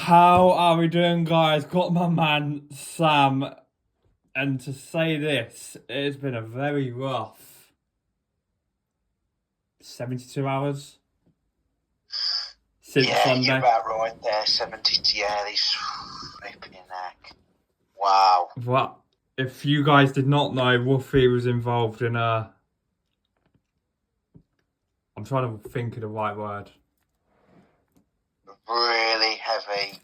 How are we doing, guys? Got my man Sam, and to say this, it's been a very rough 72 hours since Yeah, you're Sunday. about right there. 70. Yeah, these flipping neck. Wow. What? If you guys did not know, Woofie was involved in a. I'm trying to think of the right word. Really heavy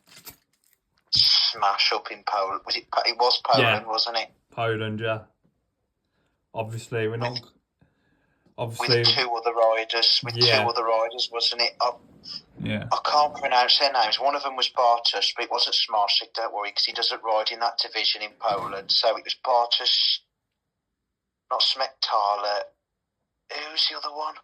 smash up in Poland. It was Poland, wasn't it? Poland, yeah. Obviously, we're not. Obviously, With two other riders. Wasn't it? Yeah. I can't pronounce their names. One of them was Bartosz, but it wasn't Smarsik, don't worry, because he doesn't ride in that division in Poland. So it was Bartosz, not Smektala. Who's the other one?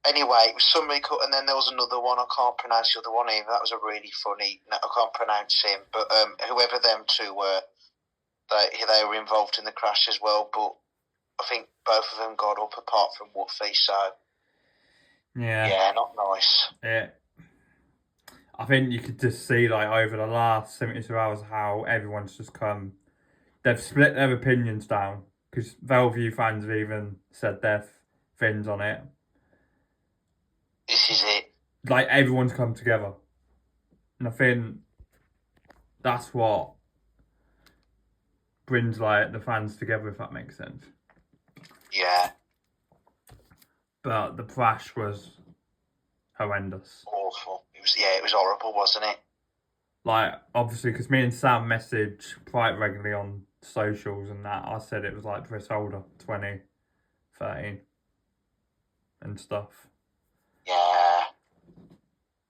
Anyway, it was somebody called, and then there was another one. I can't pronounce the other one either. That was a really funny. I can't pronounce him, but whoever them two were, they were involved in the crash as well. But I think both of them got up, apart from Woofie. So yeah, not nice. Yeah. I think you could just see, like, over the last 72 hours how everyone's just come. They've split their opinions down because Bellevue fans have even said their things on it. This is it. Like, everyone's come together. And I think that's what brings, like, the fans together, if that makes sense. Yeah. But the crash was horrendous. Awful. It was horrible, wasn't it? Like, obviously, because me and Sam message quite regularly on socials and that, I said it was like Chris Holder 2013 and stuff. Yeah.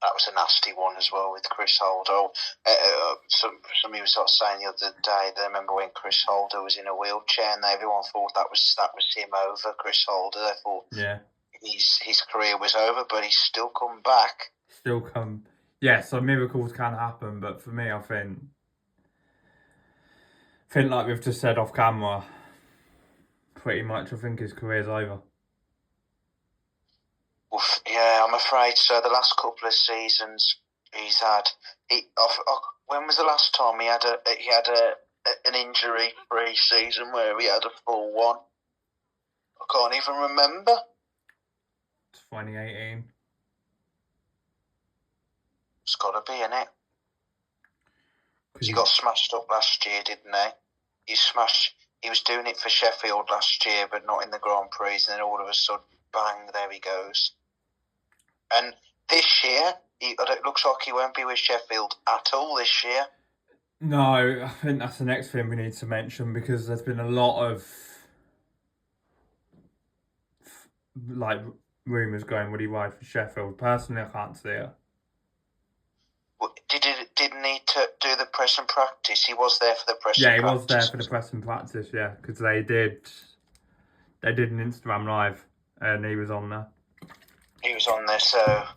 That was a nasty one as well with Chris Holder. Somebody was saying the other day, they remember when Chris Holder was in a wheelchair and everyone thought that was him over, Chris Holder. They thought his career was over, but he's still come back. Yeah, so miracles can happen, but for me, I think like we've just said off camera, pretty much I think his career's over. Yeah, I'm afraid so. The last couple of seasons he's had. When was the last time he had an injury-free season where he had a full one? I can't even remember. 2018. It's got to be, innit? He got smashed up last year, didn't he? He was doing it for Sheffield last year, but not in the Grand Prix. And then all of a sudden, bang! There he goes. And this year, it looks like he won't be with Sheffield at all this year. No, I think that's the next thing we need to mention because there's been a lot of like rumours going, would he ride for Sheffield? Personally, I can't see it. Didn't he do the press and practice? He was there for the press and practice. Yeah, he was there for the press and practice, yeah, because they did an Instagram live and he was on there. He was on there, so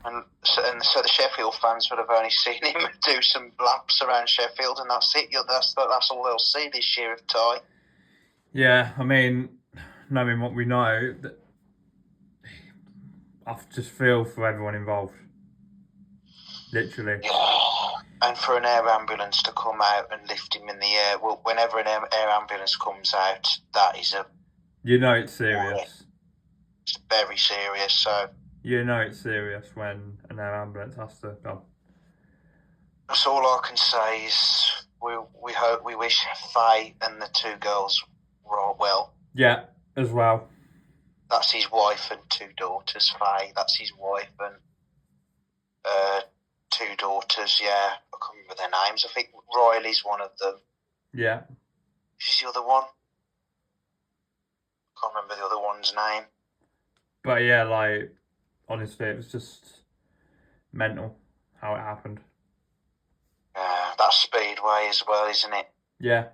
the Sheffield fans would have only seen him do some laps around Sheffield, and that's it. That's all they'll see this year of Ty. Yeah, I mean, knowing what we know, I just feel for everyone involved. Literally. Yeah. And for an air ambulance to come out and lift him in the air, well, whenever an air ambulance comes out, that is a... You know it's serious. It's very serious, so... You know it's serious when an air ambulance has to go. That's all I can say is we wish Faye and the two girls were well. Yeah, as well. That's his wife and two daughters, Faye. That's his wife and two daughters, yeah. I can't remember their names. I think Riley's one of them. Yeah. Who's the other one? I can't remember the other one's name. But yeah, like, honestly, it was just mental how it happened. That speedway as well, isn't it? Yeah.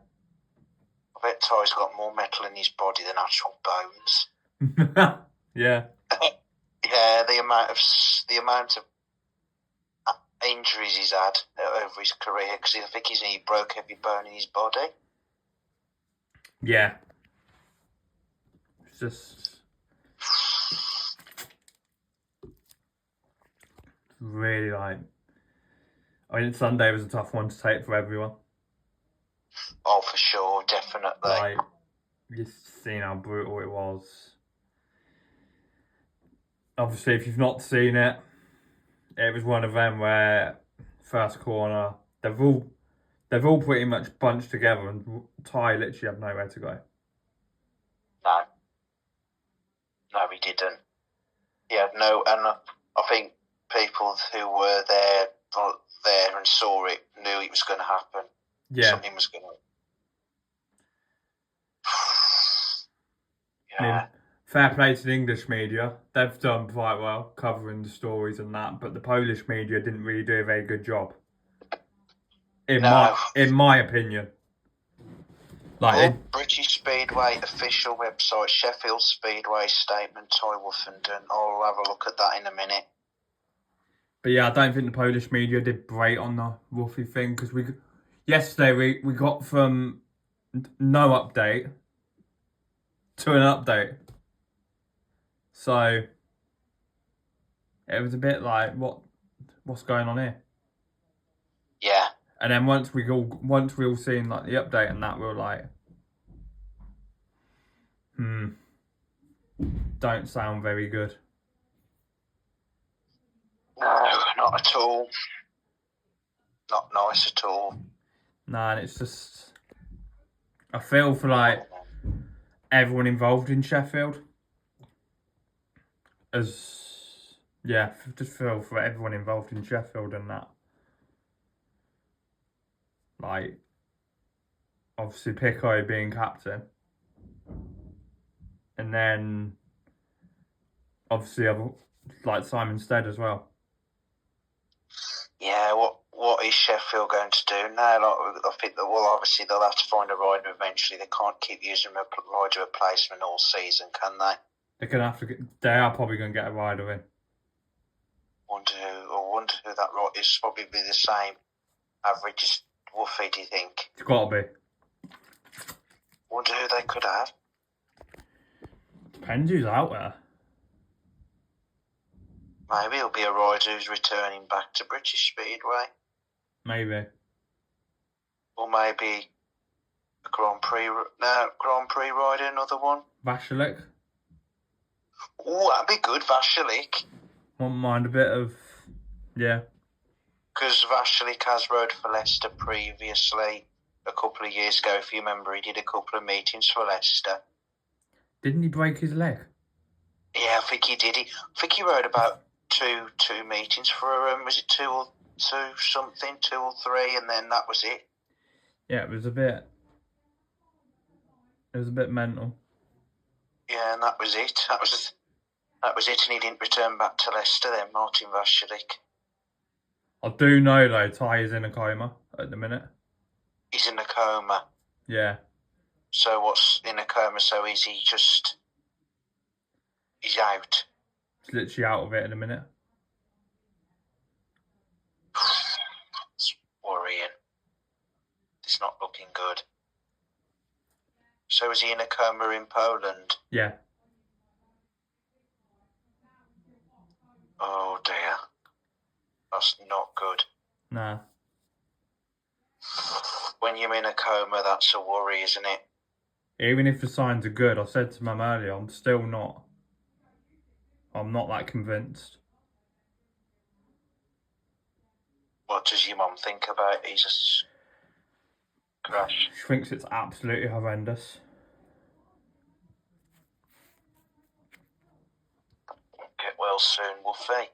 I bet Ty's got more metal in his body than actual bones. Yeah. Yeah, the amount of injuries he's had over his career, because I think he broke every bone in his body. Yeah. It's just really, like, I mean, Sunday was a tough one to take for everyone. Oh, for sure, definitely. Like, you've seen how brutal it was. Obviously, if you've not seen it, it was one of them where first corner, they've all pretty much bunched together, and Ty literally had nowhere to go. No, he didn't. He had no, and I think people who were there and saw it knew it was going to happen. Yeah. Something was going to. I mean, fair play to the English media. They've done quite well covering the stories and that, but the Polish media didn't really do a very good job. In my opinion. British Speedway official website, Sheffield Speedway statement, Ty Woffinden. I'll have a look at that in a minute. But yeah, I don't think the Polish media did great on the Woofy thing, because yesterday we got from no update to an update. So it was a bit like, what's going on here? Yeah. And then once we all seen like the update and that, we were like, don't sound very good. No, not at all. Not nice at all. Nah, and it's just, I feel for like everyone involved in Sheffield. Just feel for everyone involved in Sheffield and that. Like, obviously Pico being captain. And then, obviously, like Simon Stead as well. Yeah, what is Sheffield going to do now? Like, I think that, obviously they'll have to find a rider eventually. They can't keep using a rider replacement all season, can they? They're gonna have to. They are probably gonna get a rider in. I wonder who that rider is. Probably be the same average as Woofy. Do you think? It's got to be. Wonder who they could have. Depends who's out there. Maybe it'll be a rider who's returning back to British Speedway. Maybe. Or maybe a Grand Prix rider, another one. Vashalik. Oh, that'd be good, Vashalik. Won't mind a bit of, yeah. Because Vashalik has rode for Leicester previously, a couple of years ago. If you remember, he did a couple of meetings for Leicester. Didn't he break his leg? Yeah, I think he did. I think he rode about two meetings for was it two or three, and then that was it. Yeah, it was a bit mental. Yeah, and that was it. That was it, and he didn't return back to Leicester then, Martin Vashalik. I do know though, Ty is in a coma at the minute. He's in a coma. Yeah. So what's in a coma? So is he just? He's out. He's literally out of it in a minute. It's worrying. It's not looking good. So is he in a coma in Poland? Yeah. Oh dear. That's not good. Nah. When you're in a coma, that's a worry, isn't it? Even if the signs are good, I said to Mum earlier, I'm not that convinced. What does your mum think about his crash? She thinks it's absolutely horrendous. Get well soon, Woofy.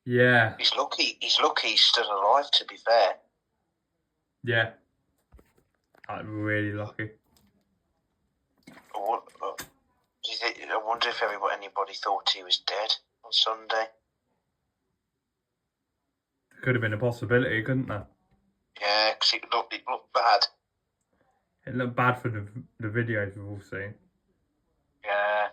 Yeah. He's lucky he's still alive, to be fair. Yeah. I'm really lucky. I wonder if anybody thought he was dead on Sunday. Could have been a possibility, couldn't there? Yeah, because it looked bad. It looked bad for the videos we've all seen. Yeah.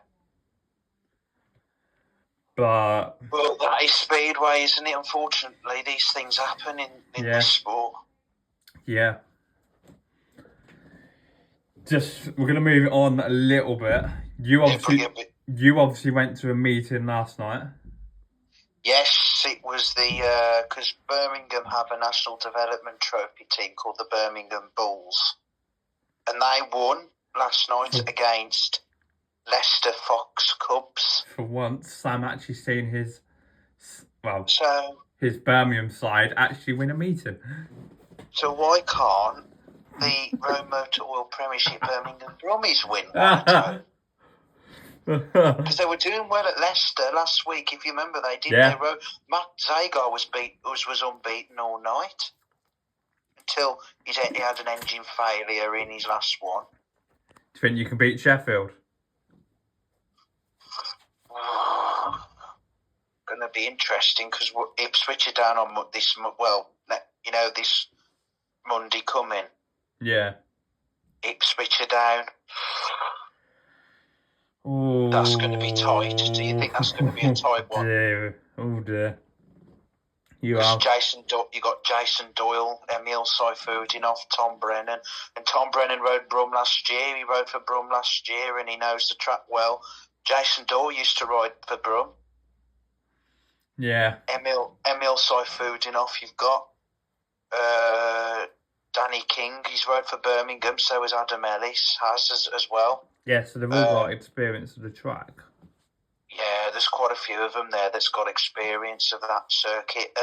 But... Well, that is Speedway, isn't it? Unfortunately, these things happen in this sport. Yeah. We're going to move it on a little bit. You obviously went to a meeting last night. Yes, it was because Birmingham have a national development trophy team called the Birmingham Bulls, and they won last night against Leicester Fox Cubs. For once, Sam actually seen his So Birmingham side actually win a meeting. So why can't the Road Motor Oil Premiership Birmingham Brummies win one? Because they were doing well at Leicester last week. If you remember, they did. Yeah. Matt Zagar was unbeaten all night until he had an engine failure in his last one. Do you think you can beat Sheffield? Going to be interesting because Ipswich are down on this. Well, this Monday coming. Yeah. Ipswich are down. Oh, that's going to be tight. Do you think that's going to be a tight one? Dear. Oh dear. You got Jason Doyle, Emil Saifuddinov, Tom Brennan, and Tom Brennan rode Brum last year. He rode for Brum last year, and he knows the track well. Jason Doyle used to ride for Brum. Yeah. Emil Saifuddinov, you've got Danny King. He's rode for Birmingham. So has Adam Ellis as well. Yeah, so they've all got experience of the track. Yeah, there's quite a few of them there that's got experience of that circuit.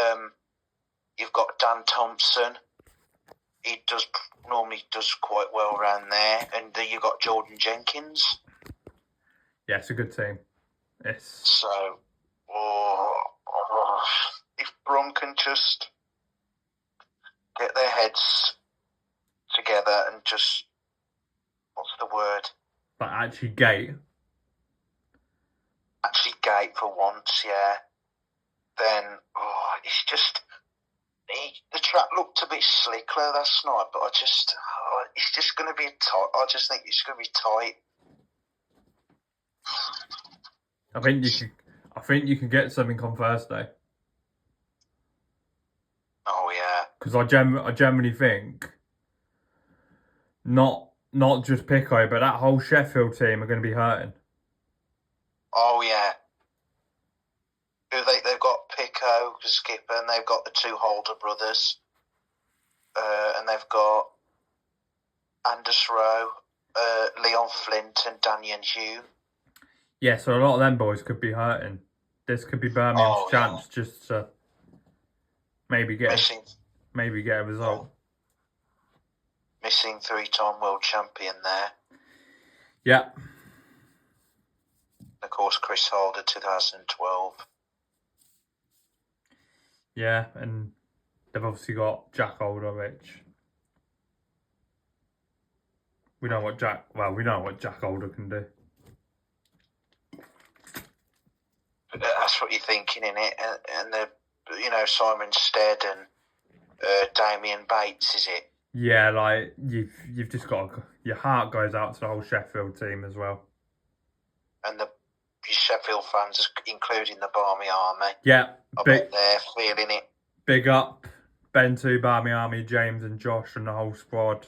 You've got Dan Thompson. He normally does quite well around there. And then you've got Jordan Jenkins. Yeah, it's a good team. Yes. So, if Brum can just get their heads together and just, what's the word? But actually gate for once, yeah. Then it's just the track looked a bit slicker last night, but it's just going to be tight. I just think it's going to be tight. I think you can get something on Thursday. Oh yeah. Because I generally think not just Pico, but that whole Sheffield team are going to be hurting. Oh yeah. They've got Pico, the skipper, and they've got the two Holder brothers, and they've got Anders Rowe, Leon Flint, and Daniel Hugh. Yeah, so a lot of them boys could be hurting. This could be Birmingham's chance just to maybe get a result. Missing 3-time world champion there. Yeah. Of course, Chris Holder, 2012. Yeah, and they've obviously got Jack Holder, which we know what Jack Holder can do. That's what you're thinking, innit? And Simon Stead and Damien Bates, is it? Yeah, like you've just got your heart goes out to the whole Sheffield team as well. And the Sheffield fans, including the Barmy Army. Yeah, I bet they're feeling it. Big up Ben 2, Barmy Army, James and Josh and the whole squad.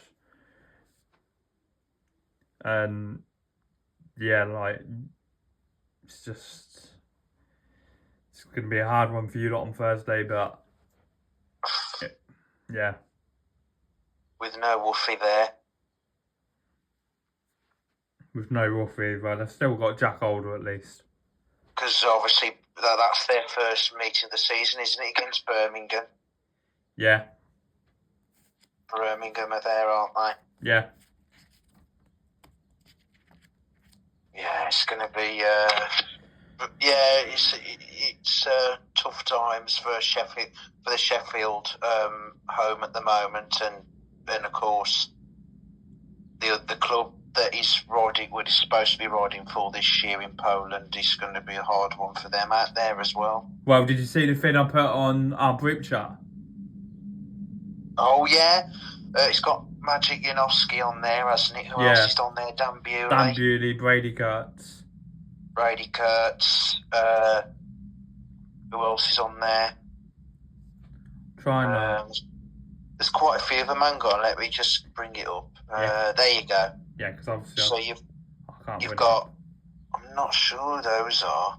And yeah, like it's going to be a hard one for you lot on Thursday, but yeah. With no Woofy there. With no Woofy, but they've still got Jack Holder at least. Because obviously that's their first meet of the season, isn't it, against Birmingham? Yeah. Birmingham are there, aren't they? Yeah. Yeah, it's going to be... it's tough times for the Sheffield home at the moment, and of course the club that is supposed to be riding for this year in Poland is going to be a hard one for them out there as well. Well, did you see the thing I put on our group chat? Oh yeah, it's got Magic Janowski on there, hasn't it? Who else is on there? Dan Bewley. Dan Bewley, Brady Kurtz. Who else is on there? There's quite a few of them. Hang on, let me just bring it up. There you go. Yeah, because obviously. So you've got. I'm not sure who those are.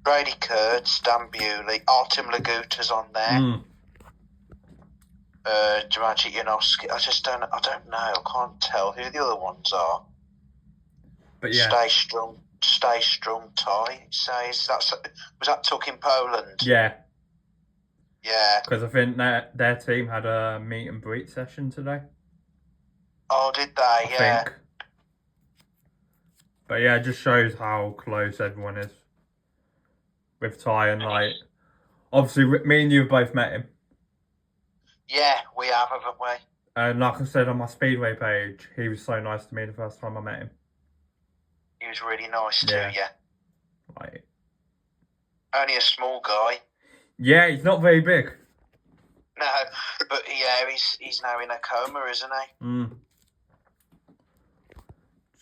Brady Kurtz, Dan Bewley, Artem Laguta's on there. Dragic Yanovsky. I don't know. I can't tell who the other ones are. But yeah. Stay strong, Ty. It says was that took in Poland? Yeah. Yeah. Because I think their team had a meet and greet session today. Oh, did they? I think. But yeah, it just shows how close everyone is with Ty, and like, obviously me and you have both met him. Yeah, we have, haven't we? And like I said on my Speedway page, he was so nice to me the first time I met him. He was really nice too, yeah. Like, only a small guy. Yeah, he's not very big. No, but yeah, he's now in a coma, isn't he?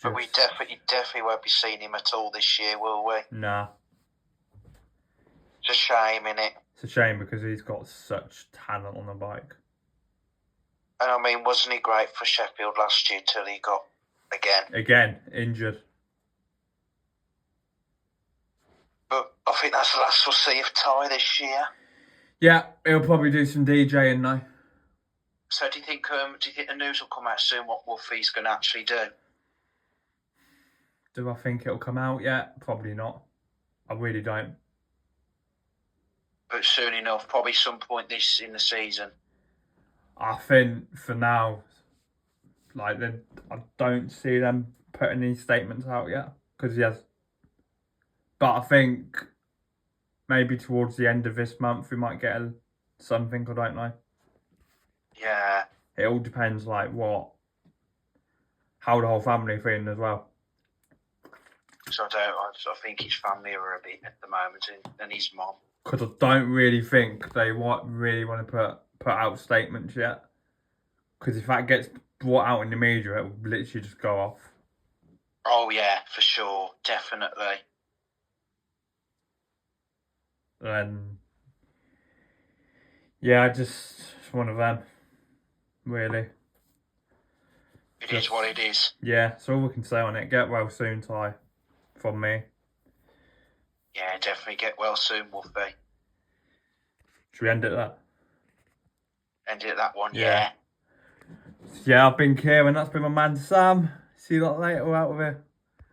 But we definitely won't be seeing him at all this year, will we? Nah. It's a shame, innit? It's a shame because he's got such talent on the bike. And I mean, wasn't he great for Sheffield last year till he got Again, injured. But I think that's the last we'll see of Ty this year. Yeah, he'll probably do some DJing now. So do you think the news will come out soon what Woofie's going to actually do? Do I think it'll come out yet? Probably not. I really don't. But soon enough, probably some point in the season. I think for now, like, I don't see them putting any statements out yet. Because he has. But I think maybe towards the end of this month we might get something. I don't know. Yeah. It all depends, like, how the whole family are feeling as well. So I think his family are a bit at the moment, and his mom. Because I don't really think they really want to put out statements yet. Because if that gets brought out in the media, it will literally just go off. Oh yeah, for sure, definitely. And yeah, it's one of them, really. It is what it is. Yeah, that's all we can say on it. Get well soon, Ty, from me. Yeah, definitely get well soon, Wolfie. Should we end it at that? End it at that one, yeah. Yeah, I've been Kieran, that's been my man Sam. See you lot later, out of here.